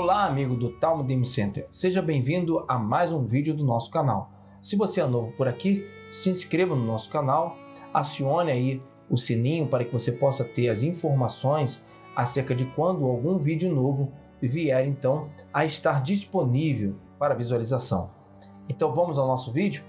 Olá, amigo do Talmudim Center. Seja bem-vindo a mais um vídeo do nosso canal. Se você é novo por aqui, se inscreva no nosso canal, acione aí o sininho para que você possa ter as informações acerca de quando algum vídeo novo vier então a estar disponível para visualização. Então vamos ao nosso vídeo?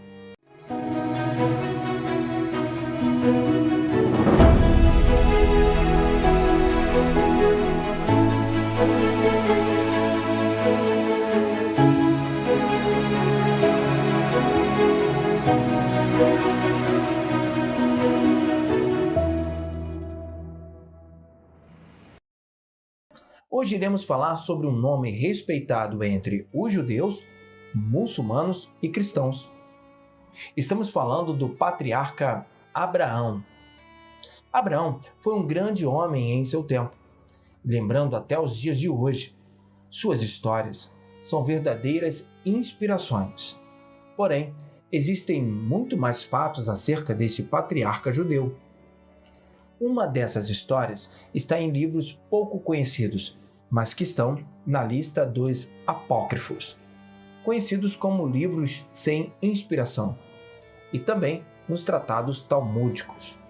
Hoje iremos falar sobre um nome respeitado entre os judeus, muçulmanos e cristãos. Estamos falando do patriarca Abraão. Abraão foi um grande homem em seu tempo, lembrando até os dias de hoje. Suas histórias são verdadeiras inspirações. Porém, existem muito mais fatos acerca desse patriarca judeu. Uma dessas histórias está em livros pouco conhecidos, mas que estão na lista dos apócrifos, conhecidos como livros sem inspiração, e também nos tratados talmúdicos.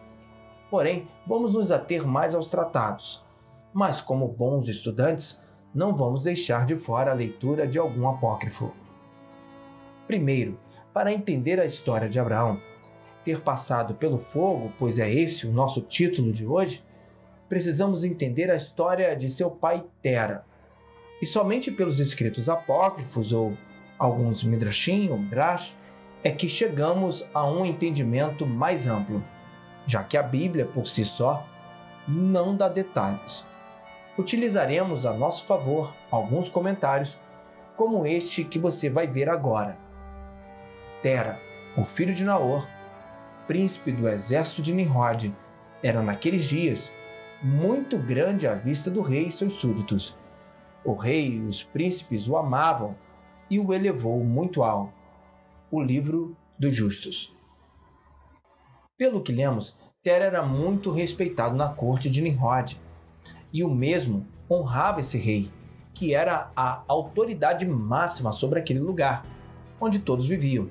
Porém, vamos nos ater mais aos tratados, mas como bons estudantes, não vamos deixar de fora a leitura de algum apócrifo. Primeiro, para entender a história de Abraão ter passado pelo fogo, pois é esse o nosso título de hoje, precisamos entender a história de seu pai Tera. E somente pelos escritos apócrifos ou alguns midrashim ou drash é que chegamos a um entendimento mais amplo, já que a Bíblia por si só não dá detalhes. Utilizaremos a nosso favor alguns comentários, como este que você vai ver agora. Tera, o filho de Naor, príncipe do exército de Nimrod, era naqueles dias muito grande à vista do rei e seus súditos. O rei e os príncipes o amavam e o elevou muito alto. O livro dos justos. Pelo que lemos, Tera era muito respeitado na corte de Nimrod, e o mesmo honrava esse rei, que era a autoridade máxima sobre aquele lugar, onde todos viviam.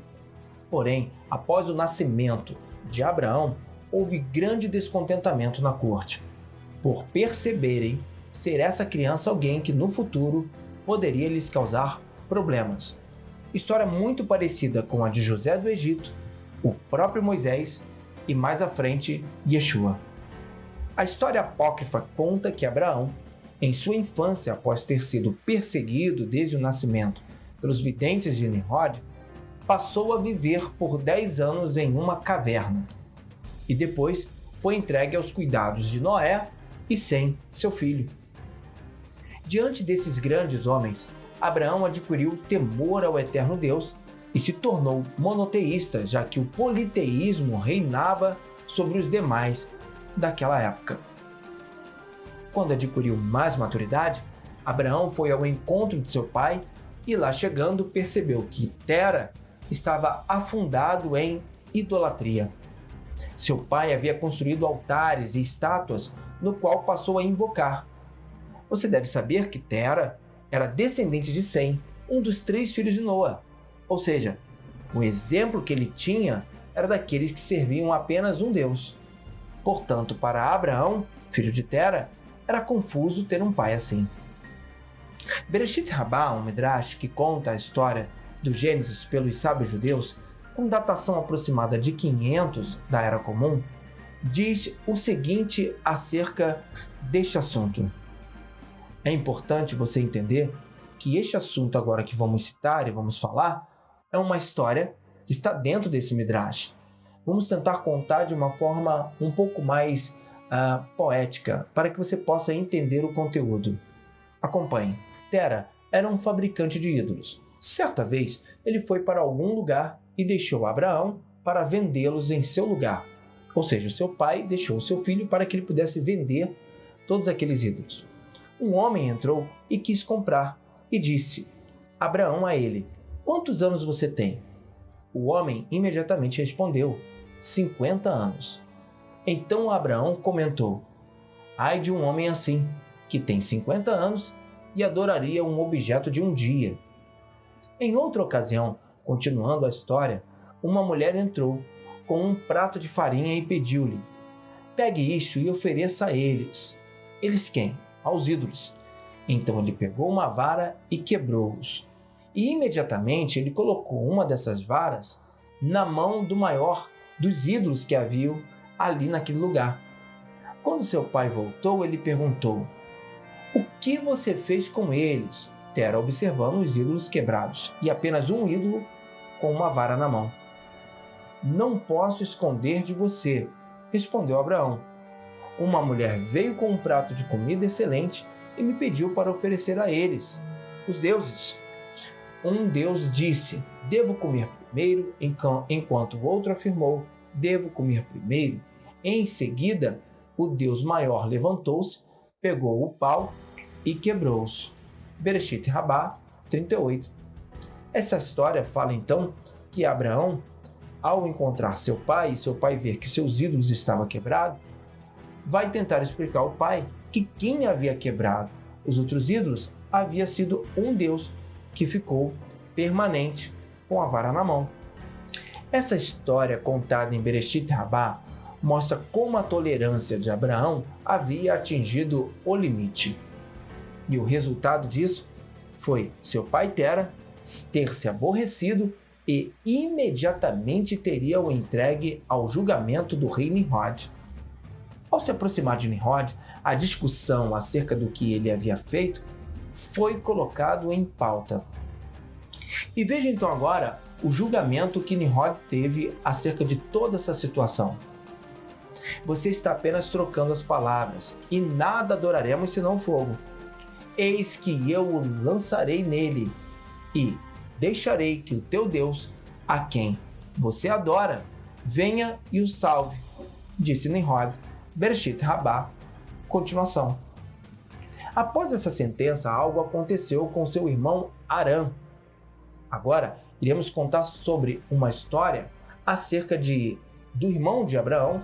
Porém, após o nascimento de Abraão, houve grande descontentamento na corte, por perceberem ser essa criança alguém que no futuro poderia lhes causar problemas. História muito parecida com a de José do Egito, o próprio Moisés e mais à frente, Yeshua. A história apócrifa conta que Abraão, em sua infância após ter sido perseguido desde o nascimento pelos videntes de Nimrod, passou a viver por 10 anos em uma caverna e depois foi entregue aos cuidados de Noé e Sem, seu filho. Diante desses grandes homens, Abraão adquiriu temor ao eterno Deus e se tornou monoteísta, já que o politeísmo reinava sobre os demais daquela época. Quando adquiriu mais maturidade, Abraão foi ao encontro de seu pai e lá chegando percebeu que Tera estava afundado em idolatria. Seu pai havia construído altares e estátuas no qual passou a invocar. Você deve saber que Tera era descendente de Sem, um dos 3 filhos de Noa. Ou seja, o exemplo que ele tinha era daqueles que serviam apenas um Deus. Portanto, para Abraão, filho de Tera, era confuso ter um pai assim. Bereshit Rabbah, um midrash que conta a história do Gênesis pelos sábios judeus, com datação aproximada de 500 da Era Comum, diz o seguinte acerca deste assunto. É importante você entender que este assunto agora que vamos citar e vamos falar é uma história que está dentro desse midrash. Vamos tentar contar de uma forma um pouco mais poética, para que você possa entender o conteúdo. Acompanhe. Tera era um fabricante de ídolos. Certa vez, ele foi para algum lugar e deixou Abraão para vendê-los em seu lugar. Ou seja, o seu pai deixou o seu filho para que ele pudesse vender todos aqueles ídolos. Um homem entrou e quis comprar e disse Abraão a ele: "Quantos anos você tem?" O homem imediatamente respondeu: 50 anos. Então Abraão comentou: "Ai de um homem assim, que tem 50 anos e adoraria um objeto de um dia. Em outra ocasião, continuando a história, uma mulher entrou com um prato de farinha e pediu-lhe: pegue isto e ofereça a eles. Eles quem? Aos ídolos. Então ele pegou uma vara e quebrou-os. E imediatamente ele colocou uma dessas varas na mão do maior dos ídolos que haviam ali naquele lugar. Quando seu pai voltou, ele perguntou: o que você fez com eles? Tera observando os ídolos quebrados e apenas um ídolo com uma vara na mão. Não posso esconder de você, respondeu Abraão. Uma mulher veio com um prato de comida excelente e me pediu para oferecer a eles, os deuses. Um deus disse: devo comer primeiro, enquanto o outro afirmou: devo comer primeiro. Em seguida, o Deus maior levantou-se, pegou o pau e quebrou-os. Bereshit Rabá 38. Essa história fala então que Abraão, ao encontrar seu pai e seu pai ver que seus ídolos estavam quebrados, vai tentar explicar ao pai que quem havia quebrado os outros ídolos havia sido um Deus que ficou permanente com a vara na mão. Essa história contada em Bereshit Rabá mostra como a tolerância de Abraão havia atingido o limite. E o resultado disso foi seu pai Tera ter se aborrecido e imediatamente teria o entregue ao julgamento do rei Nimrod. Ao se aproximar de Nimrod, a discussão acerca do que ele havia feito foi colocado em pauta. E veja então agora o julgamento que Nimrod teve acerca de toda essa situação. Você está apenas trocando as palavras, e nada adoraremos senão fogo. Eis que eu o lançarei nele, e deixarei que o teu Deus, a quem você adora, venha e o salve, disse Nimrod. Bereshit Rabá, continuação. Após essa sentença, algo aconteceu com seu irmão Arã. Agora, iremos contar sobre uma história acerca do irmão de Abraão,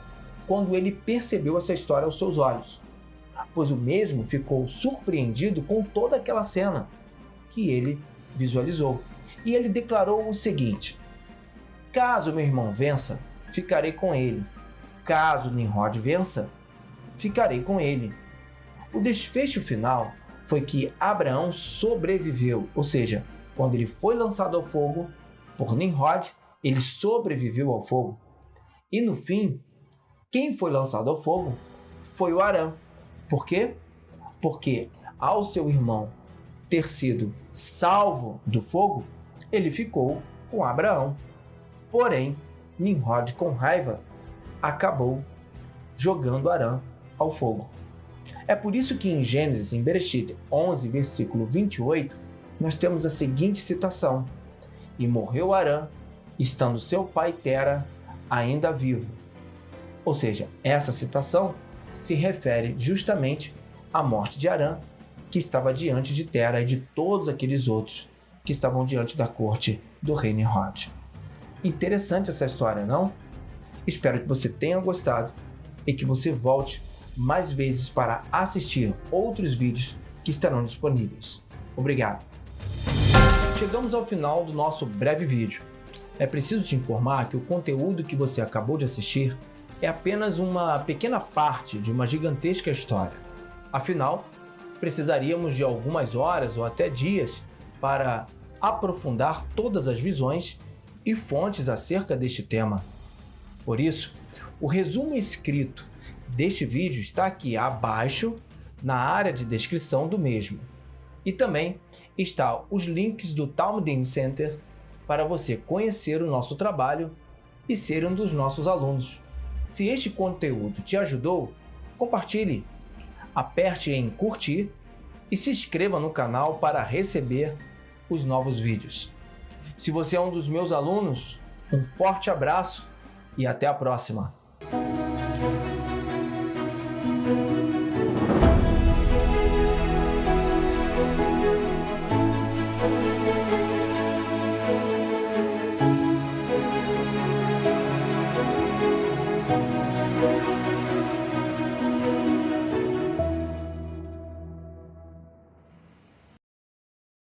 quando ele percebeu essa história aos seus olhos, pois o mesmo ficou surpreendido com toda aquela cena que ele visualizou. E ele declarou o seguinte: caso meu irmão vença, ficarei com ele. Caso Nimrod vença, ficarei com ele. O desfecho final foi que Abraão sobreviveu, ou seja, quando ele foi lançado ao fogo por Nimrod, ele sobreviveu ao fogo. E no fim, quem foi lançado ao fogo foi o Arã. Por quê? Porque ao seu irmão ter sido salvo do fogo, ele ficou com Abraão. Porém, Nimrod, com raiva, acabou jogando Arã ao fogo. É por isso que em Gênesis, em Bereshit 11, versículo 28, nós temos a seguinte citação: e morreu Arã, estando seu pai Tera ainda vivo. Ou seja, essa citação se refere justamente à morte de Arã, que estava diante de Tera e de todos aqueles outros que estavam diante da corte do rei Nimrod. Interessante essa história, não? Espero que você tenha gostado e que você volte mais vezes para assistir outros vídeos que estarão disponíveis. Obrigado! Chegamos ao final do nosso breve vídeo. É preciso te informar que o conteúdo que você acabou de assistir é apenas uma pequena parte de uma gigantesca história. Afinal, precisaríamos de algumas horas ou até dias para aprofundar todas as visões e fontes acerca deste tema. Por isso, o resumo escrito deste vídeo está aqui abaixo na área de descrição do mesmo. E também está os links do Talmudim Center para você conhecer o nosso trabalho e ser um dos nossos alunos. Se este conteúdo te ajudou, compartilhe, aperte em curtir e se inscreva no canal para receber os novos vídeos. Se você é um dos meus alunos, um forte abraço e até a próxima! Música